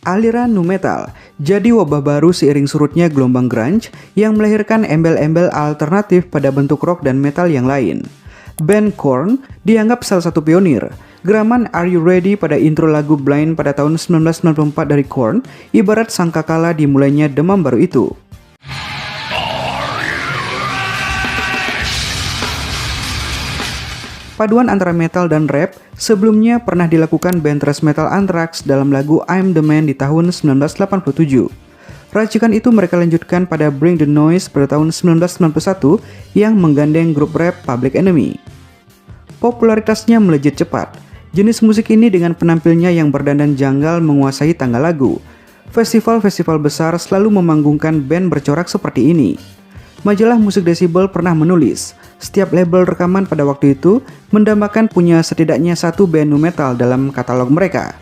Aliran nu metal jadi wabah baru seiring surutnya gelombang grunge yang melahirkan embel-embel alternatif pada bentuk rock dan metal yang lain. Band Korn dianggap salah satu pionir. Geraman Are You Ready pada intro lagu Blind pada tahun 1994 dari Korn ibarat sangkakala dimulainya demam baru itu. Paduan antara metal dan rap sebelumnya pernah dilakukan band thrash metal Anthrax dalam lagu I'm the Man di tahun 1987. Racikan itu mereka lanjutkan pada Bring the Noise pada tahun 1991 yang menggandeng grup rap Public Enemy. Popularitasnya melejit cepat. Jenis musik ini dengan penampilnya yang berdandan janggal menguasai tangga lagu. Festival-festival besar selalu memanggungkan band bercorak seperti ini. Majalah Musik Decibel pernah menulis, setiap label rekaman pada waktu itu mendambakan punya setidaknya satu band nu metal dalam katalog mereka.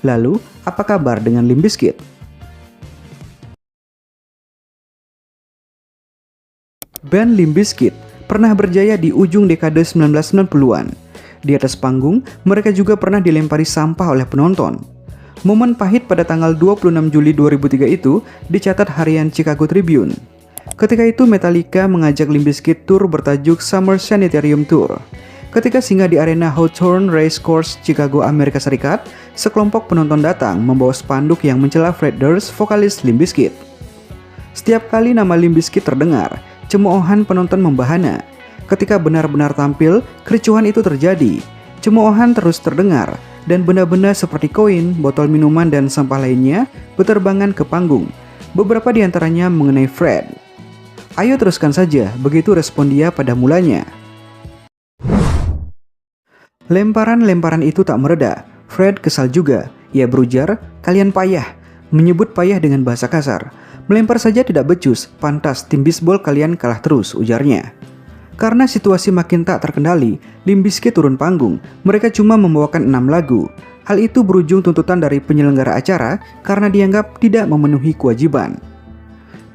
Lalu, apa kabar dengan Limp Bizkit? Band Limp Bizkit pernah berjaya di ujung dekade 1990-an. Di atas panggung, mereka juga pernah dilempari sampah oleh penonton. Momen pahit pada tanggal 26 Juli 2003 itu dicatat harian Chicago Tribune. Ketika itu Metallica mengajak Limp Bizkit tur bertajuk Summer Sanitarium Tour. Ketika singgah di arena Hawthorne Racecourse, Chicago, Amerika Serikat, sekelompok penonton datang membawa spanduk yang mencela Fred Durst, vokalis Limp Bizkit. Setiap kali nama Limp Bizkit terdengar, cemoohan penonton membahana. Ketika benar-benar tampil, kericuhan itu terjadi. Cemoohan terus terdengar, dan benda-benda seperti koin, botol minuman, dan sampah lainnya berterbangan ke panggung. Beberapa di antaranya mengenai Fred. Ayo teruskan saja, begitu respon dia pada mulanya. Lemparan-lemparan itu tak mereda. Fred kesal juga. Ia berujar, kalian payah. Menyebut payah dengan bahasa kasar. Melempar saja tidak becus, pantas tim bisbol kalian kalah terus, ujarnya. Karena situasi makin tak terkendali, Limp Bizkit turun panggung. Mereka cuma membawakan 6 lagu. Hal itu berujung tuntutan dari penyelenggara acara karena dianggap tidak memenuhi kewajiban.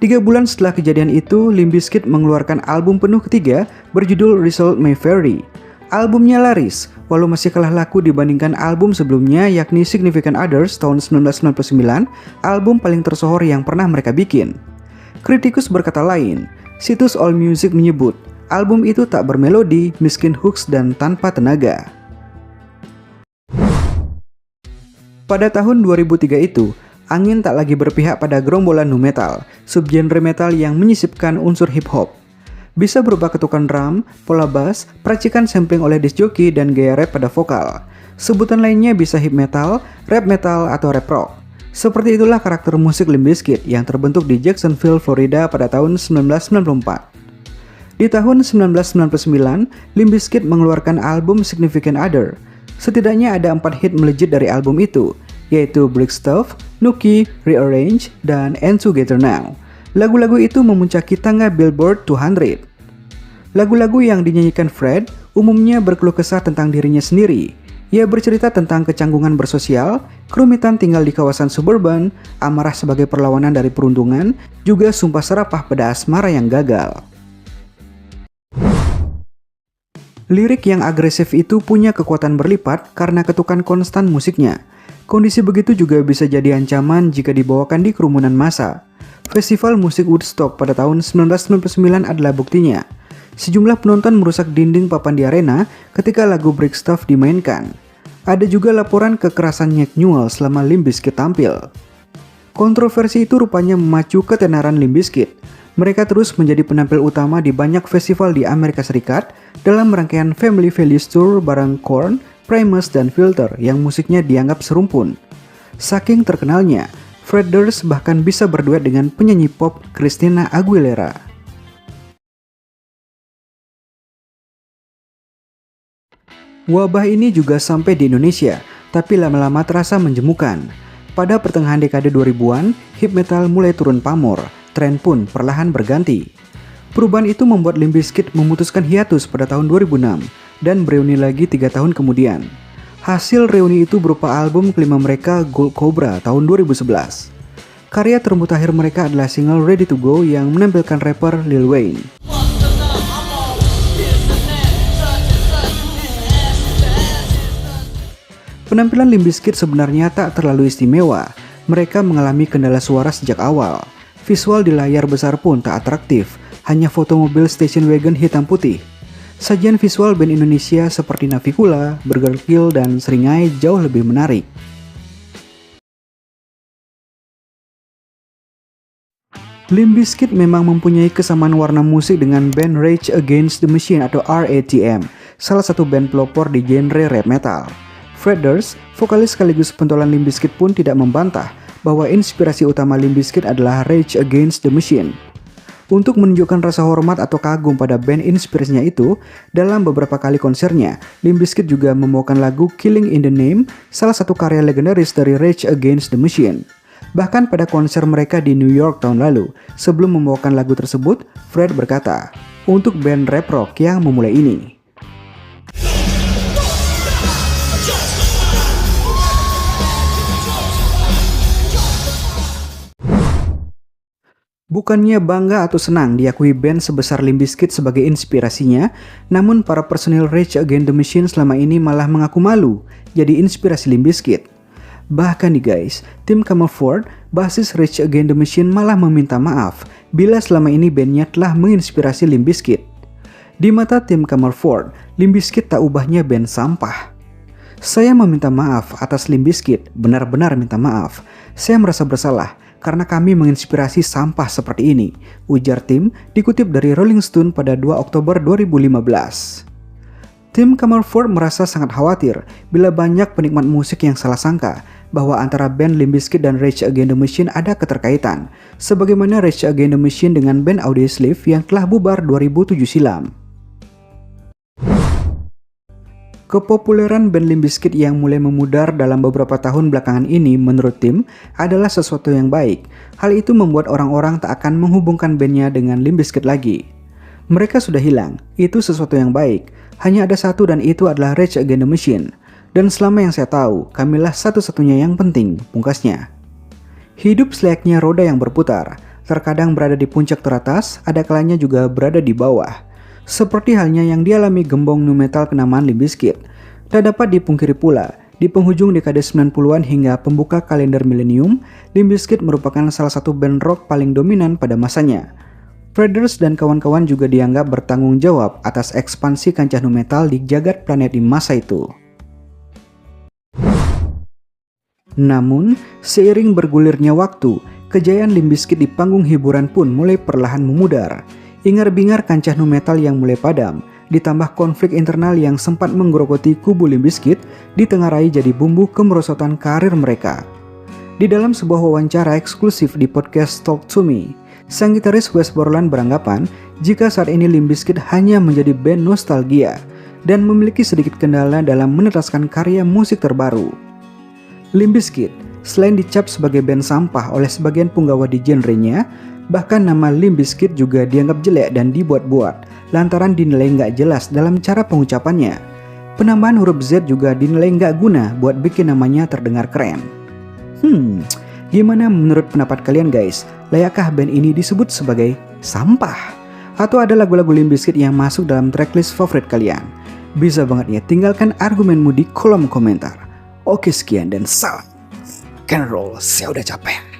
3 bulan setelah kejadian itu, Limp Bizkit mengeluarkan album penuh ketiga berjudul Result May Vary. Albumnya laris, walau masih kalah laku dibandingkan album sebelumnya yakni Significant Others tahun 1999, album paling tersohor yang pernah mereka bikin. Kritikus berkata lain, situs AllMusic menyebut, album itu tak bermelodi, miskin hooks, dan tanpa tenaga. Pada tahun 2003 itu, angin tak lagi berpihak pada gerombolan nu metal, subgenre metal yang menyisipkan unsur hip-hop. Bisa berupa ketukan drum, pola bass, peracikan sampling oleh disc jockey, dan gaya rap pada vokal. Sebutan lainnya bisa hip metal, rap metal, atau rap rock. Seperti itulah karakter musik Limp Bizkit yang terbentuk di Jacksonville, Florida pada tahun 1994. Di tahun 1999, Limp Bizkit mengeluarkan album Significant Other. Setidaknya ada 4 hit melejit dari album itu, yaitu Brick Stuff, Nookie, Rearrange, dan And Together Now. Lagu-lagu itu memuncaki tangga Billboard 200. Lagu-lagu yang dinyanyikan Fred umumnya berkeluh kesah tentang dirinya sendiri. Ia bercerita tentang kecanggungan bersosial, kerumitan tinggal di kawasan suburban, amarah sebagai perlawanan dari perundungan, juga sumpah serapah pada asmara yang gagal. Lirik yang agresif itu punya kekuatan berlipat karena ketukan konstan musiknya. Kondisi begitu juga bisa jadi ancaman jika dibawakan di kerumunan massa. Festival musik Woodstock pada tahun 1999 adalah buktinya. Sejumlah penonton merusak dinding papan di arena ketika lagu Brick Stuff dimainkan. Ada juga laporan kekerasan Jack Newell selama Limp Bizkit tampil. Kontroversi itu rupanya memacu ketenaran Limp Bizkit. Mereka terus menjadi penampil utama di banyak festival di Amerika Serikat dalam rangkaian Family Values Tour bareng Korn, Primus, dan Filter yang musiknya dianggap serumpun. Saking terkenalnya, Fred Durst bahkan bisa berduet dengan penyanyi pop Christina Aguilera. Wabah ini juga sampai di Indonesia, tapi lama-lama terasa menjemukan. Pada pertengahan dekade 2000-an, hip metal mulai turun pamor, tren pun perlahan berganti. Perubahan itu membuat Limp Bizkit memutuskan hiatus pada tahun 2006 dan bereuni lagi 3 tahun kemudian. Hasil reuni itu berupa album kelima mereka Gold Cobra tahun 2011. Karya termutakhir mereka adalah single Ready to Go yang menampilkan rapper Lil Wayne. Penampilan Limp Bizkit sebenarnya tak terlalu istimewa. Mereka mengalami kendala suara sejak awal. Visual di layar besar pun tak atraktif, hanya foto mobil station wagon hitam putih. Sajian visual band Indonesia seperti Navicula, Burger Kill, dan Seringai jauh lebih menarik. Limp Bizkit memang mempunyai kesamaan warna musik dengan band Rage Against the Machine atau RATM, salah satu band pelopor di genre rap metal. Fred Durst, vokalis sekaligus pentolan Limp Bizkit pun tidak membantah bahwa inspirasi utama Limp Bizkit adalah Rage Against the Machine. Untuk menunjukkan rasa hormat atau kagum pada band inspirasinya itu, dalam beberapa kali konsernya, Limp Bizkit juga membawakan lagu Killing in the Name, salah satu karya legendaris dari Rage Against the Machine. Bahkan pada konser mereka di New York tahun lalu, sebelum membawakan lagu tersebut, Fred berkata, "Untuk band rap rock yang memulai ini, bukannya bangga atau senang diakui band sebesar Limp Bizkit sebagai inspirasinya, namun para personil Rage Against the Machine selama ini malah mengaku malu jadi inspirasi Limp Bizkit. Bahkan nih guys, Tim Comerford, basis Rage Against the Machine malah meminta maaf bila selama ini bandnya telah menginspirasi Limp Bizkit. Di mata Tim Comerford, Limp Bizkit tak ubahnya band sampah. "Saya meminta maaf atas Limp Bizkit, benar-benar minta maaf. Saya merasa bersalah karena kami menginspirasi sampah seperti ini," ujar Tim dikutip dari Rolling Stone pada 2 Oktober 2015. Tim Comerford merasa sangat khawatir bila banyak penikmat musik yang salah sangka bahwa antara band Limp Bizkit dan Rage Against the Machine ada keterkaitan, sebagaimana Rage Against the Machine dengan band Audioslave yang telah bubar 2007 silam. Kepopuleran band Limp Bizkit yang mulai memudar dalam beberapa tahun belakangan ini menurut Tim adalah sesuatu yang baik. Hal itu membuat orang-orang tak akan menghubungkan bandnya dengan Limp Bizkit lagi. Mereka sudah hilang, itu sesuatu yang baik. Hanya ada satu dan itu adalah Rage Against the Machine. Dan selama yang saya tahu, kamilah satu-satunya yang penting, pungkasnya. Hidup selayaknya roda yang berputar, terkadang berada di puncak teratas, ada kalanya juga berada di bawah. Seperti halnya yang dialami gembong nu metal kenamaan Limp Bizkit. Tak dapat dipungkiri pula, di penghujung dekade 90-an hingga pembuka kalender milenium, Limp Bizkit merupakan salah satu band rock paling dominan pada masanya. Fred Durst dan kawan-kawan juga dianggap bertanggung jawab atas ekspansi kancah nu metal di jagat planet di masa itu. Namun, seiring bergulirnya waktu, kejayaan Limp Bizkit di panggung hiburan pun mulai perlahan memudar. Ingar-bingar kancah nu metal yang mulai padam, ditambah konflik internal yang sempat menggerogoti kubu Limp Bizkit, ditengarai jadi bumbu kemerosotan karir mereka. Di dalam sebuah wawancara eksklusif di podcast Talk to Me, sang gitaris Wes Borland beranggapan jika saat ini Limp Bizkit hanya menjadi band nostalgia dan memiliki sedikit kendala dalam menetaskan karya musik terbaru. Limp Bizkit selain dicap sebagai band sampah oleh sebagian punggawa di genrenya, bahkan nama Limp Bizkit juga dianggap jelek dan dibuat-buat lantaran dinilai nggak jelas dalam cara pengucapannya. Penambahan huruf Z juga dinilai nggak guna buat bikin namanya terdengar keren. Gimana menurut pendapat kalian guys? Layakkah band ini disebut sebagai sampah? Atau ada lagu-lagu Limp Bizkit yang masuk dalam tracklist favorit kalian? Bisa banget ya, tinggalkan argumenmu di kolom komentar. Oke sekian dan salam rock and roll, saya udah capek.